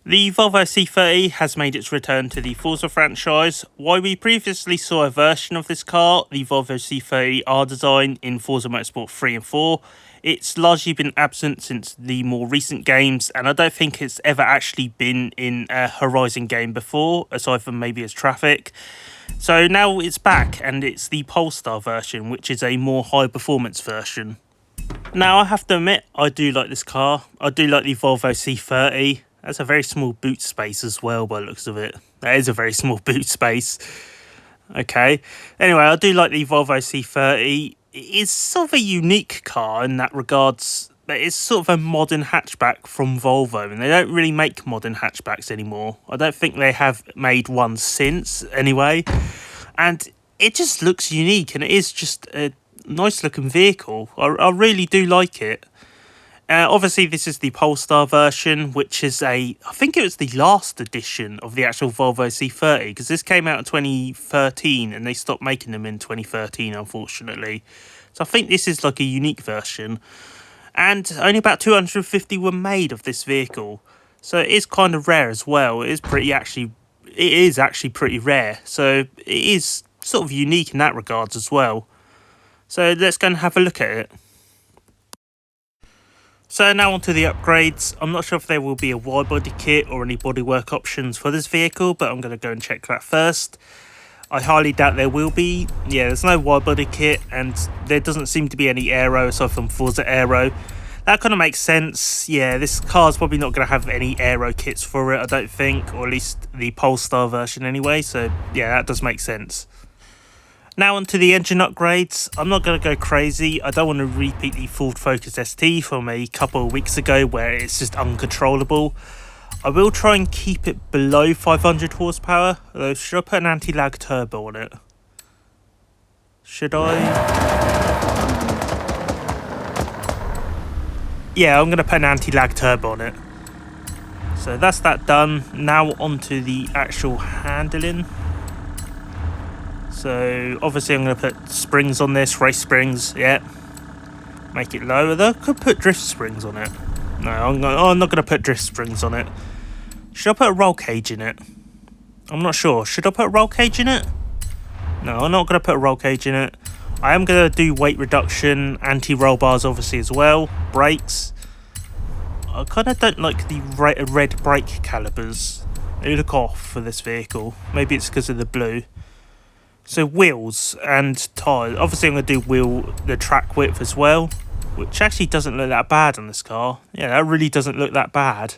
The Volvo C30 has made its return to the Forza franchise. While we previously saw a version of this car, the Volvo C30 R design in Forza Motorsport 3 and 4, it's largely been absent since the more recent games, and I don't think it's ever actually been in a Horizon game before, aside from maybe as Traffic. So now it's back, and it's the Polestar version, which is a more high performance version. Now I have to admit, I do like this car. I do like the Volvo C30. That's a very small boot space as well by the looks of it. That is a very small boot space. Okay. Anyway, I do like the Volvo C30. It's sort of a unique car in that regards. It's sort of a modern hatchback from Volvo, and they don't really make modern hatchbacks anymore. I don't think they have made one since, anyway. And it just looks unique, and it is just a nice looking vehicle. I really do like it. Obviously, this is the Polestar version, which is I think it was the last edition of the actual Volvo C30, because this came out in 2013 and they stopped making them in 2013, unfortunately. So I think this is like a unique version. And only about 250 were made of this vehicle. So it is kind of rare as well. It is actually pretty rare. So it is sort of unique in that regards as well. So let's go and have a look at it. So now onto the upgrades. I'm not sure if there will be a wide body kit or any bodywork options for this vehicle, but I'm going to go and check that first. I highly doubt there will be. Yeah, there's no wide body kit, and there doesn't seem to be any aero aside from Forza Aero. That kind of makes sense. Yeah, this car's probably not going to have any aero kits for it, I don't think, or at least the Polestar version anyway, so yeah, that does make sense. Now onto the engine upgrades. I'm not going to go crazy. I don't want to repeat the Ford Focus ST from a couple of weeks ago where it's just uncontrollable. I will try and keep it below 500 horsepower, although should I put an anti-lag turbo on it? Should I? Yeah, I'm going to put an anti-lag turbo on it. So that's that done. Now onto the actual handling. So obviously I'm going to put springs on this, race springs, yeah. Make it lower though. Could put drift springs on it. No, I'm not going to put drift springs on it. Should I put a roll cage in it? I'm not sure. Should I put a roll cage in it? No, I'm not going to put a roll cage in it. I am going to do weight reduction, anti-roll bars obviously as well, brakes. I kind of don't like the red brake calipers. They look off for this vehicle. Maybe it's because of the blue. So wheels and tyres. Obviously I'm going to do the track width as well, which actually doesn't look that bad on this car. Yeah, that really doesn't look that bad.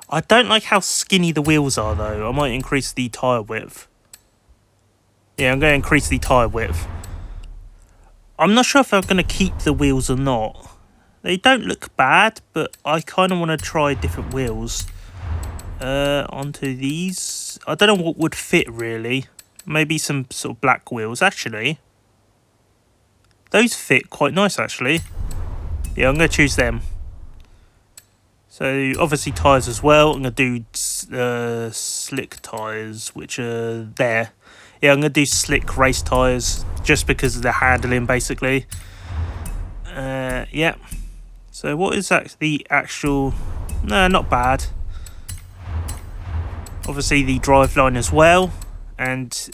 I don't like how skinny the wheels are though. I might increase the tyre width. Yeah, I'm going to increase the tyre width. I'm not sure if I'm going to keep the wheels or not. They don't look bad, but I kind of want to try different wheels. Onto these. I don't know what would fit really. Maybe some sort of black wheels, actually. Those fit quite nice, actually. Yeah, I'm going to choose them. So, obviously tyres as well. I'm going to do slick tyres, which are there. Yeah, I'm going to do slick race tyres, just because of the handling, basically. Yeah. So, what is the actual... No, not bad. Obviously, the driveline as well. And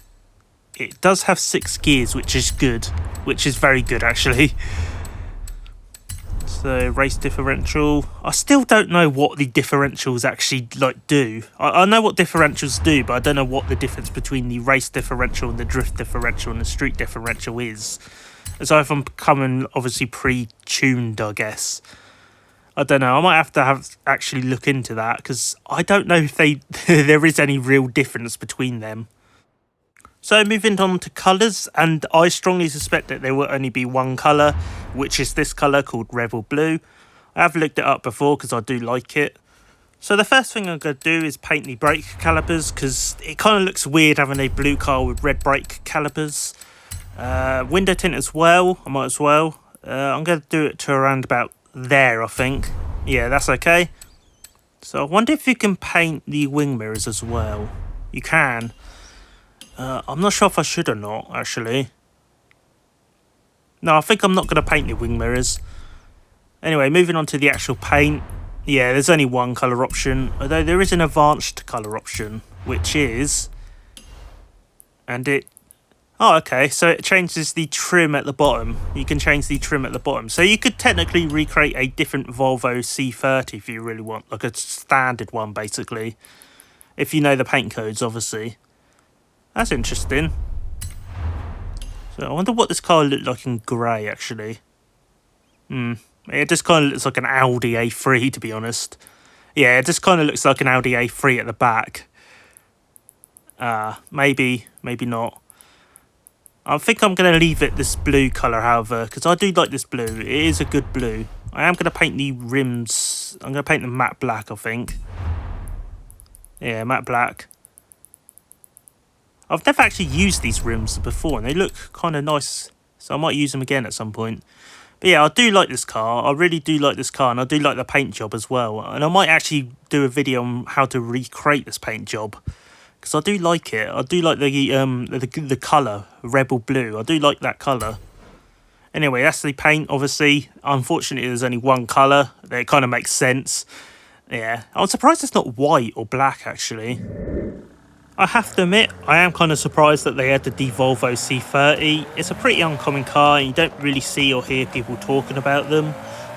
it does have 6 gears, which is good, which is very good actually. So race differential, I still don't know what the differentials actually do. I know what differentials do, but I don't know what the difference between the race differential and the drift differential and the street differential is. Aside from coming obviously pre-tuned, I guess. I don't know, I might have to actually look into that, because I don't know if there is any real difference between them. So moving on to colours, and I strongly suspect that there will only be one colour, which is this colour called Rebel Blue. I have looked it up before because I do like it. So the first thing I'm going to do is paint the brake calipers, because it kind of looks weird having a blue car with red brake calipers. Window tint as well, I might as well. I'm going to do it to around about there, I think. Yeah, that's okay. So I wonder if you can paint the wing mirrors as well. You can. I'm not sure if I should or not, actually. No, I think I'm not going to paint the wing mirrors. Anyway, moving on to the actual paint. Yeah, there's only one colour option, although there is an advanced colour option, which is... And it... Oh, okay, so it changes the trim at the bottom. You can change the trim at the bottom. So you could technically recreate a different Volvo C30 if you really want, like a standard one, basically. If you know the paint codes, obviously. That's interesting. So I wonder what this car looked like in grey, actually. It just kind of looks like an Audi A3, to be honest. Yeah, it just kind of looks like an Audi A3 at the back. Maybe not. I think I'm going to leave it this blue colour, however, because I do like this blue. It is a good blue. I am going to paint the rims. I'm going to paint them matte black, I think. Yeah, matte black. I've never actually used these rims before, and they look kind of nice. So I might use them again at some point. But yeah, I do like this car. I really do like this car, and I do like the paint job as well. And I might actually do a video on how to recreate this paint job, because I do like it. I do like the colour, Rebel Blue. I do like that colour. Anyway, that's the paint, obviously. Unfortunately, there's only one colour. It kind of makes sense. Yeah, I'm surprised it's not white or black, actually. I have to admit, I am kind of surprised that they added the Volvo C30. It's a pretty uncommon car, and you don't really see or hear people talking about them.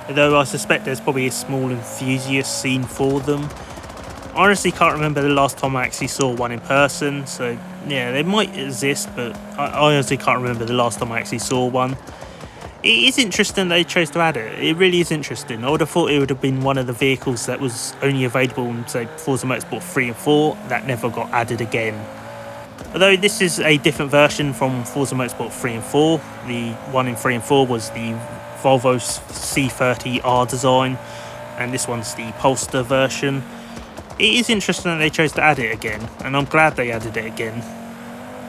Although I suspect there's probably a small enthusiast scene for them. I honestly can't remember the last time I actually saw one in person, so yeah, they might exist, but I honestly can't remember the last time I actually saw one. It is interesting they chose to add it. It really is interesting. I would have thought it would have been one of the vehicles that was only available in, say, Forza Motorsport 3 and 4 that never got added again. Although this is a different version from Forza Motorsport 3 and 4. The one in 3 and 4 was the Volvo C30 R design, and this one's the Polestar version. It is interesting that they chose to add it again, and I'm glad they added it again.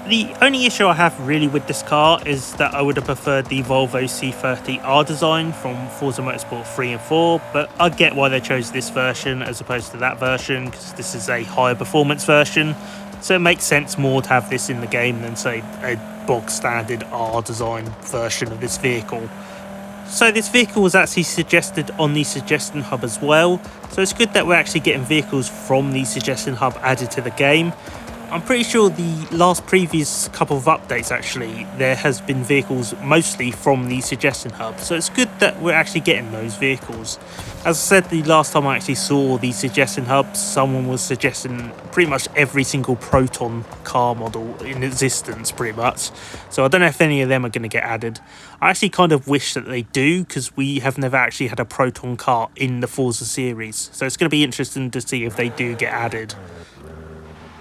The only issue I have really with this car is that I would have preferred the Volvo C30 R design from Forza Motorsport 3 and 4, but I get why they chose this version as opposed to that version, because this is a higher performance version, so it makes sense more to have this in the game than, say, a bog standard R design version of this vehicle. So this vehicle was actually suggested on the suggestion hub as well, so it's good that we're actually getting vehicles from the suggestion hub added to the game. I'm pretty sure the previous couple of updates, actually, there has been vehicles mostly from the suggestion hub. So it's good that we're actually getting those vehicles. As I said, the last time I actually saw the suggestion hub, someone was suggesting pretty much every single Proton car model in existence, pretty much. So I don't know if any of them are going to get added. I actually kind of wish that they do, because we have never actually had a Proton car in the Forza series. So it's going to be interesting to see if they do get added.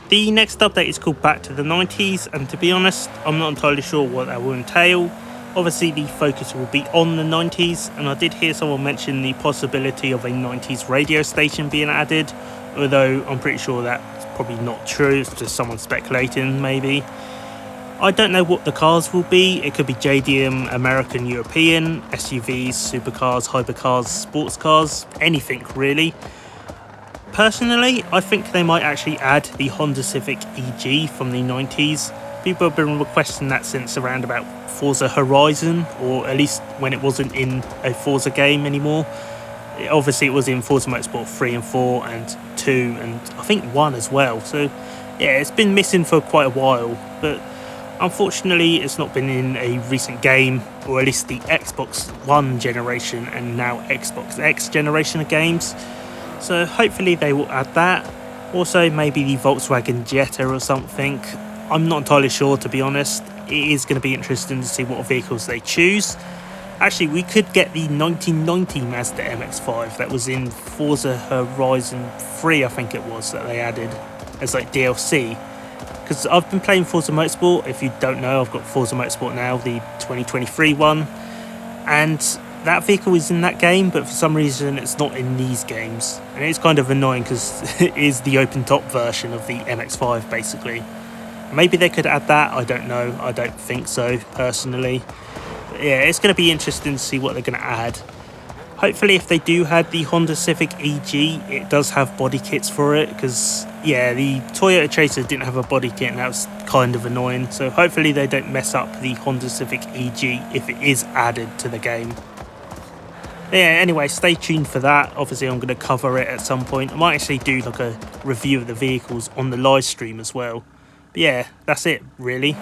The next update is called Back to the 90s, and to be honest, I'm not entirely sure what that will entail. Obviously, the focus will be on the 90s, and I did hear someone mention the possibility of a 90s radio station being added, although I'm pretty sure that's probably not true. It's just someone speculating, maybe. I don't know what the cars will be. It could be JDM, American, European, SUVs, supercars, hypercars, sports cars, anything really. Personally, I think they might actually add the Honda Civic EG from the 90s. People have been requesting that since around about Forza Horizon, or at least when it wasn't in a Forza game anymore. Obviously, it was in Forza Motorsport 3 and 4 and 2 and I think 1 as well. So, yeah, it's been missing for quite a while, but unfortunately, it's not been in a recent game, or at least the Xbox One generation and now Xbox X generation of games. So hopefully they will add that. Also maybe the Volkswagen Jetta or something. I'm not entirely sure, to be honest. It is going to be interesting to see what vehicles they choose. Actually, we could get the 1990 Mazda MX-5 that was in Forza Horizon 3, I think it was, that they added as like DLC. Because I've been playing Forza Motorsport. If you don't know, I've got Forza Motorsport now, the 2023 one. And that vehicle is in that game, but for some reason it's not in these games, and it's kind of annoying because it is the open top version of the MX-5 basically. Maybe they could add that, I don't know, I don't think so personally, but yeah, it's going to be interesting to see what they're going to add. Hopefully if they do add the Honda Civic EG, it does have body kits for it, because yeah, the Toyota Chaser didn't have a body kit and that was kind of annoying, so hopefully they don't mess up the Honda Civic EG if it is added to the game. Yeah, anyway, stay tuned for that. Obviously, I'm going to cover it at some point. I might actually do like a review of the vehicles on the live stream as well. But yeah, that's it, really.